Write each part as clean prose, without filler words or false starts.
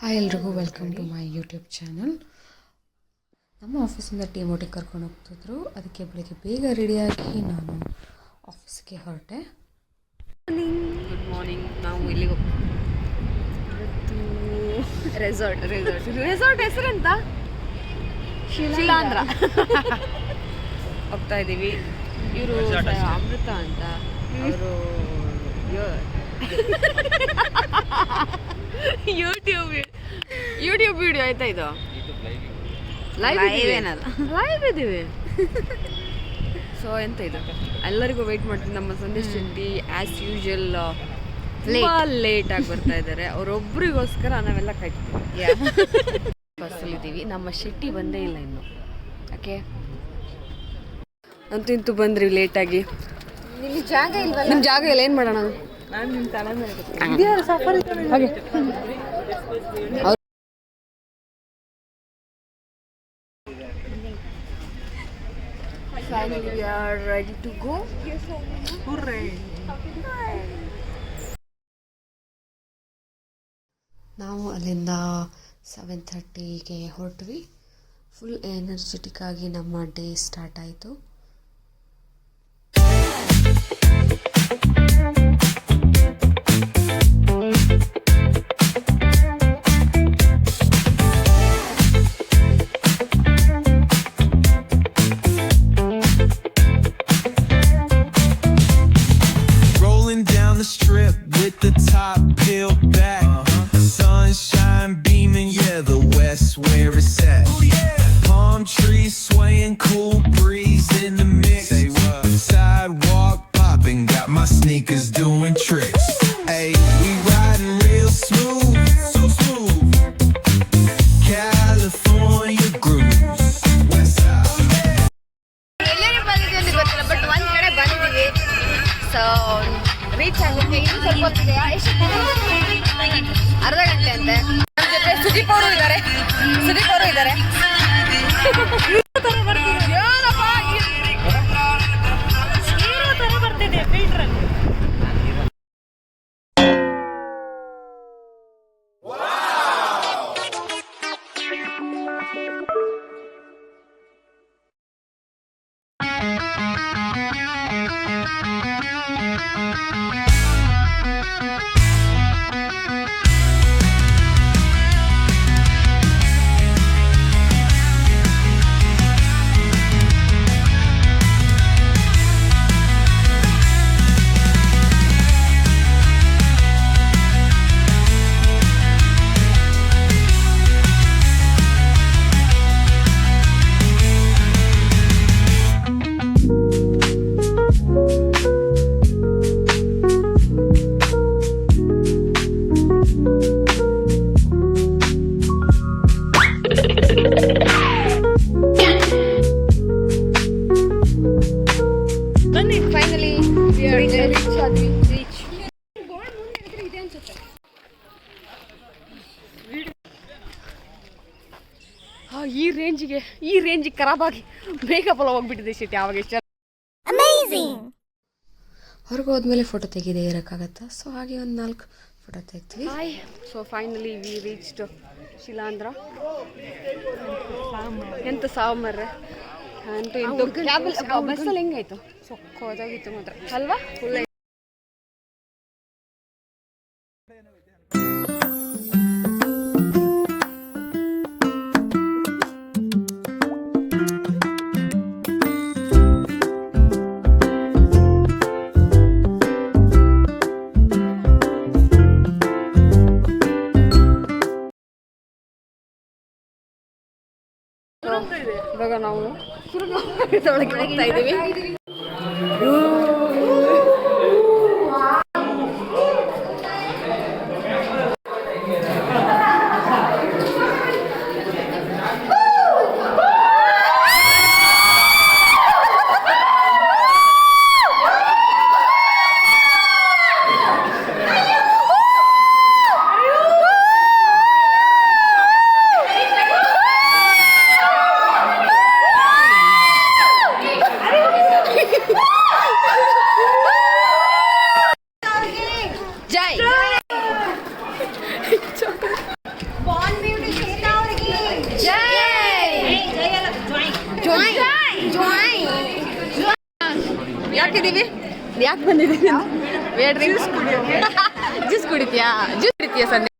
Hi ಎಲ್ರಿಗೂ welcome to my YouTube channel. ನಮ್ಮ ಆಫೀಸಿಂದ ಟೀಮ್ ಒಟ್ಟಿಗೆ ಕರ್ಕೊಂಡು ಹೋಗ್ತಿದ್ರು. ಅದಕ್ಕೆ ಬೆಳಗ್ಗೆ ಬೇಗ ರೆಡಿಯಾಗಿ ನಾನು ಆಫೀಸ್ಗೆ ಹೊರಟೆ. Good morning. ನಾವು ಇಲ್ಲಿಗೆ ಹೋಗ್ತೀವಿ. ರೆಸಾರ್ಟ್ ಹೆಸರೆಂತ? ಶಿಲಾಂಧ್ರ ಹೋಗ್ತಾ ಇದ್ದೀವಿ. ಇವರು ಅಮೃತ ಅಂತ, ಅವರು ಯೂಟ್ಯೂಬ್ ವಿಡಿಯೋ ಆಯ್ತಾ? ಇದು ಲೈವ್ ಇದ್ದೀವಿ. ಸೊ ಎಂತ ಇದು, ಎಲ್ಲರಿಗೂ ವೆಯ್ಟ್ ಮಾಡ್ತೀನಿ. ನಮ್ಮ ಸಂದೇಶ್ ಶೆಟ್ಟಿ ಆ್ಯಸ್ ಯೂಶುವಲ್ ತುಂಬ ಲೇಟಾಗಿ ಬರ್ತಾ ಇದ್ದಾರೆ. ಅವರೊಬ್ಬರಿಗೋಸ್ಕರ ನಾವೆಲ್ಲ ಕಾಯ್ತೀವಿ. ಬಸ್ಸಲ್ಲಿದ್ದೀವಿ. ನಮ್ಮ ಶೆಟ್ಟಿ ಬಂದೇ ಇಲ್ಲ ಇನ್ನು. ಯಾಕೆ ಅಂತೂ ಇಂತೂ ಬಂದ್ರಿ ಲೇಟಾಗಿ. ನಿಮ್ಮ ಜಾಗ ಇಲ್ಲ, ಏನು ಮಾಡೋಣ? ಹಾಗೆ finally we are ready to go. Hooray! ನಾವು ಅಲ್ಲಿಂದ 7:30ಗೆ ಹೊರಟ್ವಿ. ಫುಲ್ ಎನರ್ಜೆಟಿಕ್ ಆಗಿ ನಮ್ಮ ಡೇ ಸ್ಟಾರ್ಟ್ ಆಯಿತು. Sneakers doing tricks. Hey, we riding real smooth, so smooth. California grooves, west side. ಎಲ್ಲರೂ ಬಂದಿದ್ದೀವಿ ಅಂತ ಗೊತ್ತಿಲ್ಲ, ಬಟ್ ಒಂದು ಕಡೆ ಬಂದಿದ್ದೀವಿ. ಸೊ ರೀಚ್ ಆಗುತ್ತೆ. ಇನ್ನು ಸ್ವಲ್ಪ ಹೊತ್ತಿದೆ. ಅರ್ಧ ಗಂಟೆ ಅಂತೆ. ನಮ್ಮ ಜೊತೆ ಸುದೀಪ್ ಅವರು ಇದ್ದಾರೆ. ಈ ರೇಂಜಿಗೆ ಖರಾಬಾಗಿ ಮೇಕಪ್ ಎಲ್ಲ ಹೋಗ್ಬಿಟ್ಟಿದೆ ಶೆಟ್ಟಿ. ಆವಾಗ ಎಷ್ಟು ಹೊರಗೆ ಹೋದ್ಮೇಲೆ ಫೋಟೋ ತೆಗೆದೇ ಇರೋಕ್ಕಾಗತ್ತಾ? ಸೊ ಹಾಗೆ ಒಂದು 4 ಫೋಟೋ ತೆಗ್ತೀವಿ. So finally we reached Shilandhra. ಎಂತ ಸಾಮರ್ರೆ ಅಂತೂ ಇಂತೂ. ಬಸ್ಸಲ್ಲಿ ಹೆಂಗಾಯ್ತು? ಸೊಕ್ಕೋದಾಗಿತ್ತು ಮಾತ್ರ ಅಲ್ವಾ? ಫುಲ್ ಇವಾಗ ನಾವು ಒಳಗೆ ಹೋಗ್ತಾ ಇದ್ದೀವಿ. ಯಾಕಿದ್ದೀವಿ ಯಾಕೆ ಬಂದಿದ್ದೀವಿ ಬೇಡ್ರಿ ಜ್ಯೂಸ್ ಕುಡಿತೀಯಾ ಸಂಧ್ಯಾ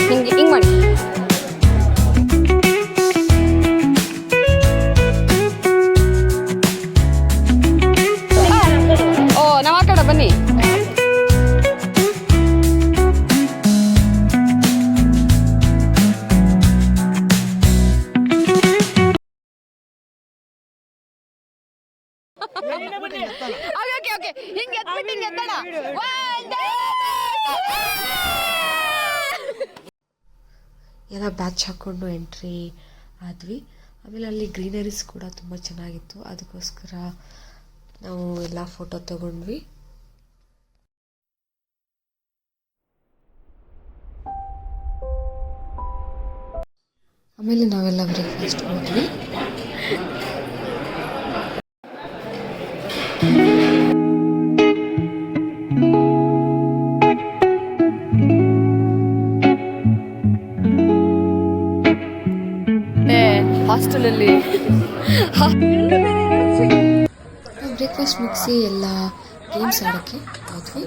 ಹಿಂಗೆ ಮಾಡಿ ಓ ನಾವು ಆ ಕಡೆ ಬನ್ನಿ ಓಕೆ ಹಿಂಗೆ ಎತ್ಬಿಟ್ಟು ಹಿಂಗೆ ಎತ್ತೋಣ ಎಲ್ಲ ಬ್ಯಾಚ್ ಹಾಕ್ಕೊಂಡು ಎಂಟ್ರಿ ಆದ್ವಿ. ಆಮೇಲೆ ಅಲ್ಲಿ ಗ್ರೀನರೀಸ್ ಕೂಡ ತುಂಬ ಚೆನ್ನಾಗಿತ್ತು, ಅದಕ್ಕೋಸ್ಕರ ನಾವು ಎಲ್ಲ ಫೋಟೋ ತಗೊಂಡ್ವಿ. ಆಮೇಲೆ ನಾವೆಲ್ಲ ಬ್ರೇಕ್ಫಾಸ್ಟ್ ಹೋದ್ವಿ. ಹಾಸ್ಟೆಲಲ್ಲಿ ಬ್ರೇಕ್ಫಾಸ್ಟ್ ಮುಗಿಸಿ ಎಲ್ಲ ಗೇಮ್ಸ್ ಆಡೋಕ್ಕೆ ಹೋದ್ವಿ.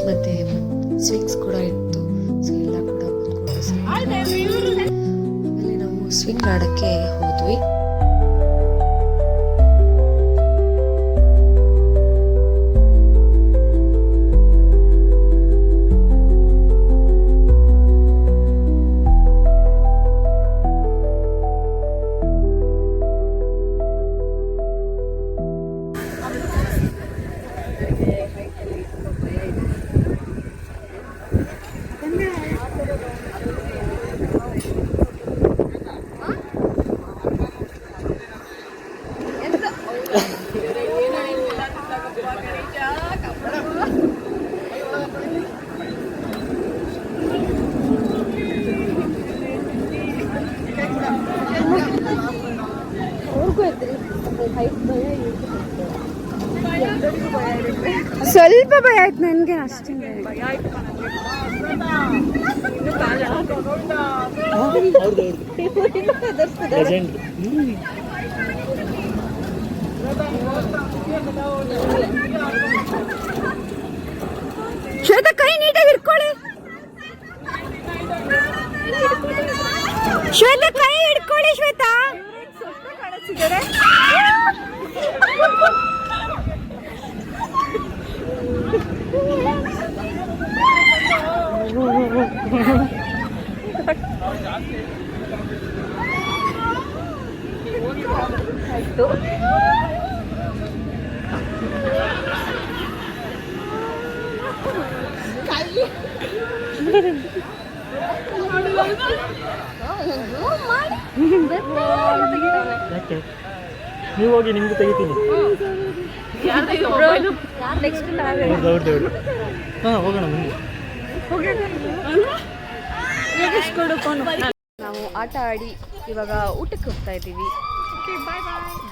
ಮತ್ತು ಸ್ವಿಂಗ್ಸ್ ಕೂಡ ಇತ್ತು. ಸೊ ಎಲ್ಲ ಕೂಡ ಕೂತ್ಕೊಂಡು ಆಮೇಲೆ ನಾವು ಸ್ವಿಂಗ್ ಆಡೋಕ್ಕೆ ಹೋದ್ವಿ. ಸ್ವಲ್ಪ ಭಯ ಆಯ್ತು ನನಗೆ ಅಷ್ಟೇ. ಭಯ ಆಯ್ತು ಶ್ವೇತಾ ಕೈ ನೀಟಾಗಿ ಹಿಡ್ಕೊಳ್ಳಿ. ಶ್ವೇತಾ ಕೈ ಹಿಡ್ಕೊಳ್ಳಿ. ಶ್ವೇತಾ ನೀವು ಹೋಗಿ ನಿಮ್ಗೆ ತೆಗಿತೀನಿ. ಹಾಂ ಹೋಗೋಣ ಮುಂದೆ. ನಾವು ಆಟ ಆಡಿ ಇವಾಗ ಊಟಕ್ಕೆ ಹೋಗ್ತಾ ಇದ್ದೀವಿ.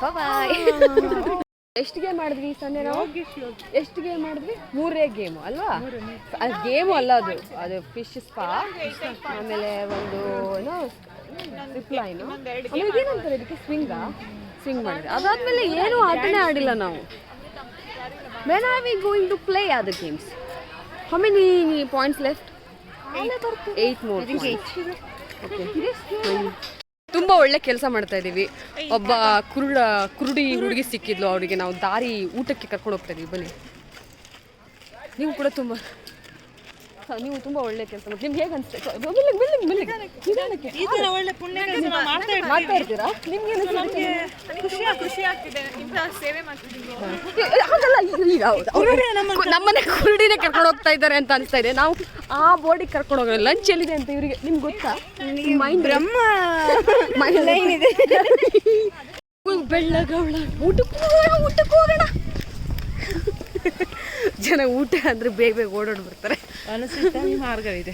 ಬಾಯ್. ಎಷ್ಟು ಗೇಮ್ ಮಾಡಿದ್ವಿ ಸಂಡೆ ನಾವು? ಎಷ್ಟು ಗೇಮ್ ಮಾಡಿದ್ವಿ? 3 ಗೇಮು ಅಲ್ವಾ? ಅದು ಗೇಮು ಅಲ್ಲ, ಅದು ಫಿಶ್ ಸ್ಪಾ, ಆಮೇಲೆ ಒಂದು ಏನೋ ಜಿಪ್ ಲೈನು, ಆಮೇಲೆ ಏನಂತಾರೆ ಇದಕ್ಕೆ ಸ್ವಿಂಗ್ ಮಾಡಿದ್ವಿ. ಅದಾದ್ಮೇಲೆ ಏನು ಆಟನೇ ಆಡಿಲ್ಲ ನಾವು. When are we going to play other games? How many points left? 8 more. ತುಂಬ ಒಳ್ಳೆ ಕೆಲಸ ಮಾಡ್ತಾ ಇದ್ದೀವಿ. ಒಬ್ಬ ಕುರುಡಿ ಹುಡುಗಿ ಸಿಕ್ಕಿದ್ಲು, ಅವರಿಗೆ ನಾವು ದಾರಿ ಊಟಕ್ಕೆ ಕರ್ಕೊಂಡು ಹೋಗ್ತಾ ಇದೀವಿ. ಬನ್ನಿ, ನೀವು ಕೂಡ ನೀವು ತುಂಬ ಒಳ್ಳೆ ಕೆಲಸ ಮಾಡಿ. ನಿಮ್ಗೆ ಹೇಗೆ ಅನಿಸ್ತದೆ? ಮಾಡ್ತಾ ಇರ್ತೀರಾ? ನಿಮ್ಗೆ ನಮ್ಮನೆ ಕುರುಡಿನೇ ಕರ್ಕೊಂಡು ಹೋಗ್ತಾ ಇದ್ದಾರೆ ಅಂತ ಅನಿಸ್ತಾ ಇದೆ. ನಾವು ಆ ಬೋರ್ಡಿಗೆ ಕರ್ಕೊಂಡು ಹೋಗೋಣ. ಲಂಚ್ ಎಲ್ಲಿದೆ ಅಂತ ಇವರಿಗೆ ನಿಮ್ಗೆ ಗೊತ್ತಾ? ಮೈಂಡ್ ಲೈನ್ ಇದೆ. ಬೆಳ್ಳಗೌಳ ಊಟಕ್ಕೆ ಹೋಗೋಣ. ಜನ ಊಟ ಅಂದ್ರೆ ಬೇಗ ಓಡೋಡ್ ಬರ್ತಾರೆ. ಮಾರ್ಗವಿದೆ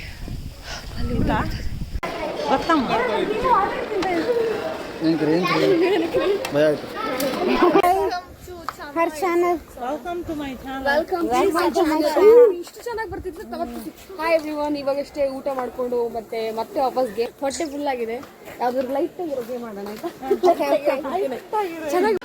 ಇಷ್ಟು ಚೆನ್ನಾಗಿ ಬರ್ತಿತ್ತು. ಹಾಯ್ ಎವ್ರಿವನ್, ಇವಾಗಷ್ಟೇ ಊಟ ಮಾಡ್ಕೊಂಡು ಮತ್ತೆ ವಾಪಸ್ ಗೇಮ್. ಹೊಟ್ಟೆ ಫುಲ್ ಆಗಿದೆ. ಯಾವ್ದಾದ್ರು ಲೈಟ್ ಆಗಿರೋ ಗೇಮ್ ಮಾಡೋಣ ಆಯ್ತಾ? ಚೆನ್ನಾಗಿ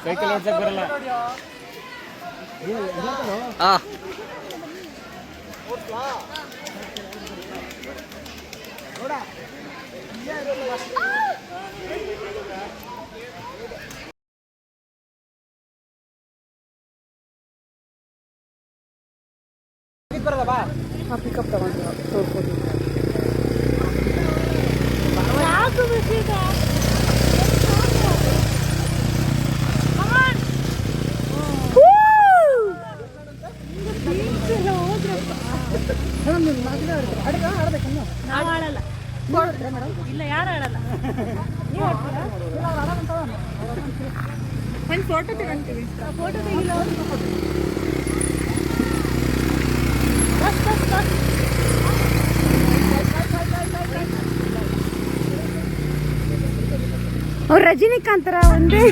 ಪಿಕಪ್ ತಗೊಂಡು ತೋರ್ಬೋದು. ಇಲ್ಲ ಯಾರು ಆಡಲ್ಲ. ಒಂದು ಫೋಟೋ ತಗೊಂತೀವಿ. ಫೋಟೋ ತೆಗಿಲ್ಲ. ಅವ್ರು ರಜನಿಕಾಂತರ ಒಂದೇ.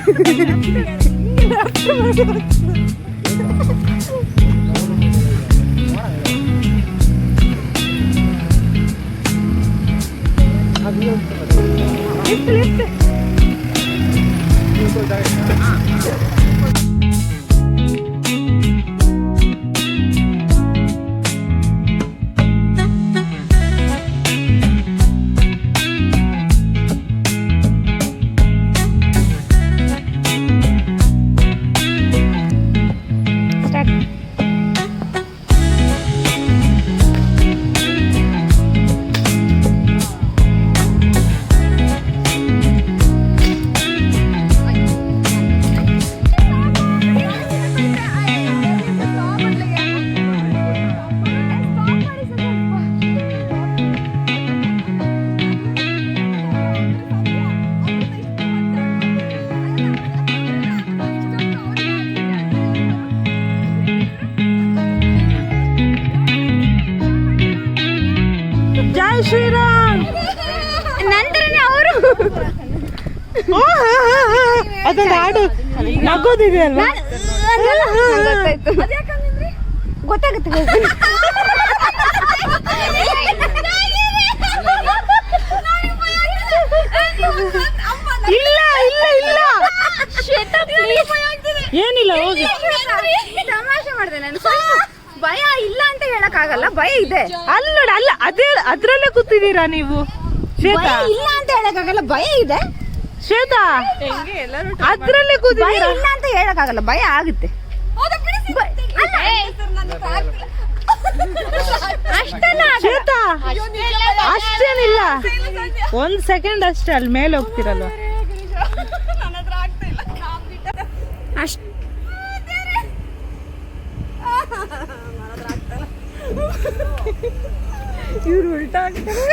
ಶ್ರೀರಾಮ್ ನಂತರನೇ ಅವರು ಅದೊಂದು ಹಾಡು ನಗೋದಿದೆ ಅಲ್ವಾ? ಇದೆಯಲ್ಲ ಗೊತ್ತಾಯ್ತು. ಗೊತ್ತಾಗುತ್ತೆ ಹೋಗಿ. ಇಲ್ಲ ಇಲ್ಲ ಇಲ್ಲ ಏನಿಲ್ಲ ಹೋಗಿ. ತಮಾಷೆ ಮಾಡಿದೆ ನಾನು. ಭಯ ಇಲ್ಲ ಅಂತ ಹೇಳಕ್ಕಾಗಲ್ಲ, ಭಯ ಇದೆ. ಅಲ್ಲಿ ನೋಡಿ, ಅಲ್ಲ ಅದ್ರಲ್ಲೇ ಕೂತಿದ್ದೀರಾ ನೀವು ಶ್ವೇತಾ? ಭಯ ಇಲ್ಲ ಅಂತ ಹೇಳಕ್ಕಾಗಲ್ಲ, ಭಯ ಇದೆ. ಶ್ವೇತಾ ಅದ್ರಲ್ಲೇ ಭಯ ಕೂತಿದ್ದೀರಾ? ಇಲ್ಲ ಅಂತ ಹೇಳಕ್ಕಾಗಲ್ಲ, ಭಯ ಆಗುತ್ತೆ. ಅಷ್ಟಲ್ಲ ಶ್ವೇತಾ ಅಷ್ಟೇನಿಲ್ಲ, 1 ಸೆಕೆಂಡ್ ಅಷ್ಟೇ ಅಲ್ಲಿ ಮೇಲೆ ಹೋಗ್ತಿರಲ್ವಾ? ಅಷ್ಟ ಇವ್ರು ಉಲ್ಟಾ ಆಗ್ತಾರೆ.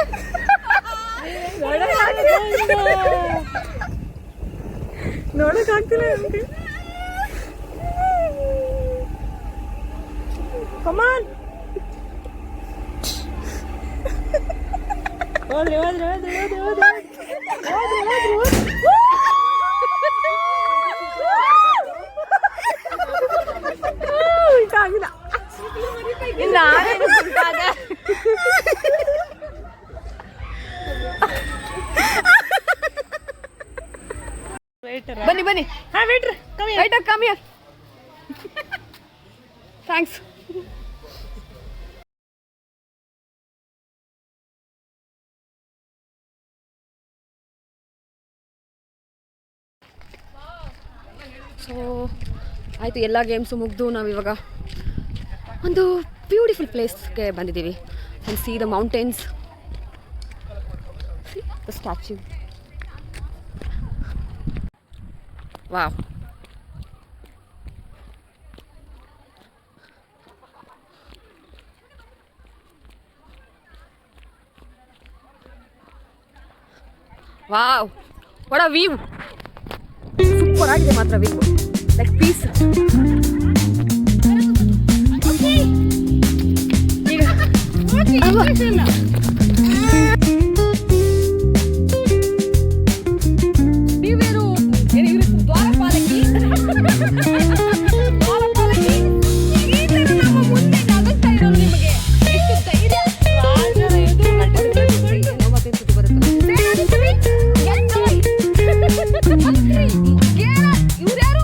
ನೋಡಕ್ ಆಗ್ತಿಲ್ಲ ನಮ್ಗೆ. ಕಮಾನ್ ಹೋದ್ರಿ ಹೋದ್ರಿ ಹೋದ್ರಿ ಹೋದ್ರಿ ಹೋದ್ರಿ ಹೋದ್ರಿ ಹೋದ್ರಿ. ಇದಾಗಿಲ್ಲ. ಬನ್ನಿ ಬನ್ನಿ. ಹಾ ವೇಟ್ರ್ Waiter, come here. Thanks. So ಆಯಿತು, ಎಲ್ಲ ಗೇಮ್ಸು ಮುಗಿದು ನಾವಿವಾಗ ಒಂದು ಬ್ಯೂಟಿಫುಲ್ ಪ್ಲೇಸ್ಗೆ ಬಂದಿದ್ದೀವಿ. and see the mountains, see the statue. Wow. Wow, what a view. Super ಆಗಿದೆ ಮಾತ್ರ view, like peace. ನೀವೇನು ಏನಿವ್ರು ದ್ವಾರಪಾಲಕಿ? ದ್ವಾರಪಾಲಕಿ ಈ ತರ ನಮ್ಮ ಮುಂದೆ ನಗಸ್ತಾ ಇರೋರು ನಿಮಗೆ ಎಷ್ಟು ಧೈರ್ಯ? ರಾಜರ ಎದುರು ಏನೋ ಮಾತಿನ ಸುದ್ದಿ ಬರುತ್ತೆ. ಇವ್ರ್ಯಾರು?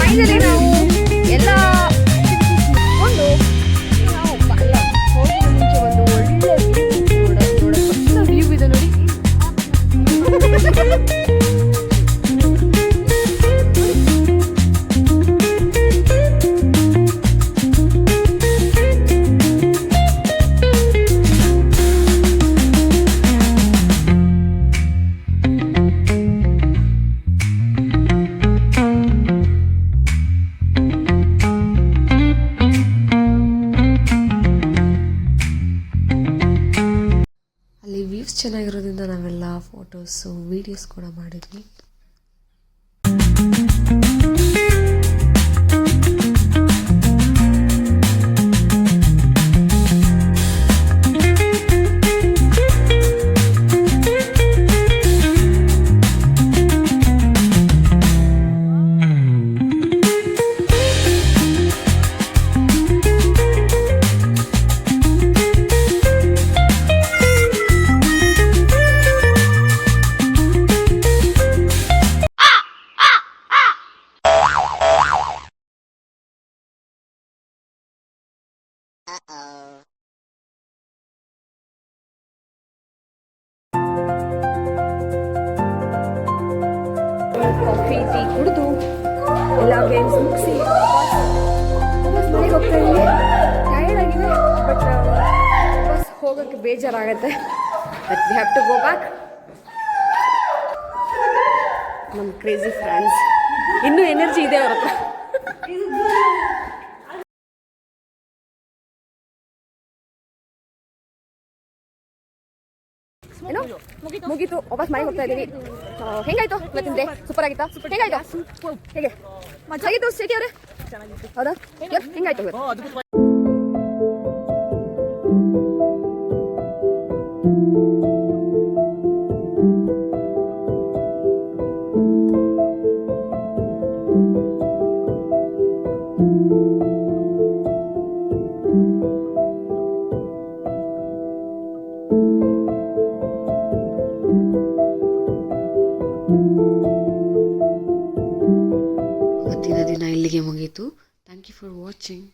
ಫೈನಲಿ ನಾವು ಎಲ್ಲ ಕೊಂಡು ನಾವು ಹೋಗುವ ಮುಂಚೆ ಒಂದು ಒಳ್ಳೆ ನೋಡೋ ವ್ಯೂ ಇದೆ ನೋಡಿ. ಅಲ್ಲಿ ವ್ಯೂಸ್ ಚೆನ್ನಾಗಿರೋದ್ರಿಂದ ನಾವೆಲ್ಲ ಫೋಟೋಸು ವೀಡಿಯೋಸ್ ಕೂಡ ಮಾಡಿದ್ವಿ. ಕಾಫಿ ಟೀ ಕುಡಿದು ಎಲ್ಲ ಗೇಮ್ಸ್ ಮುಗಿಸಿ ಮನೆಗೆ ಹೋಗ್ತಾ ಇದ್ದೀವಿ. ಟಯರ್ಡ್ ಆಗಿದೆ, ಬಟ್ ಬಸ್ ಹೋಗೋಕ್ಕೆ ಬೇಜಾರಾಗುತ್ತೆ. But we have to go back. ನಮ್ಮ ಕ್ರೇಜಿ ಫ್ರೆಂಡ್ಸ್ ಇನ್ನೂ ಎನರ್ಜಿ ಇದೆ ಅವ್ರ ಹತ್ರ. ಏನು ಮುಗೀತು, ವಾಪಸ್ ಮನೆಗೆ ಹೋಗ್ತಾ ಇದ್ದೀವಿ. ಹೆಂಗಾಯ್ತು ಇವತ್ತಿನ ಡೇ? ಸೂಪರ್ ಆಗಿತ್ತಾ? ಹೇಗಾಯ್ತು? ಹೇಗೆ ಚೆನ್ನಾಗಿತ್ತು ಸಿಟಿ ಅವರೇ? ಹೌದಾ? ಹೆಂಗಾಯ್ತು ಇವತ್ತು? ಇವತ್ತಿನ ದಿನ ಇಲ್ಲಿಗೆ ಮುಗೀತು. Thank you for watching.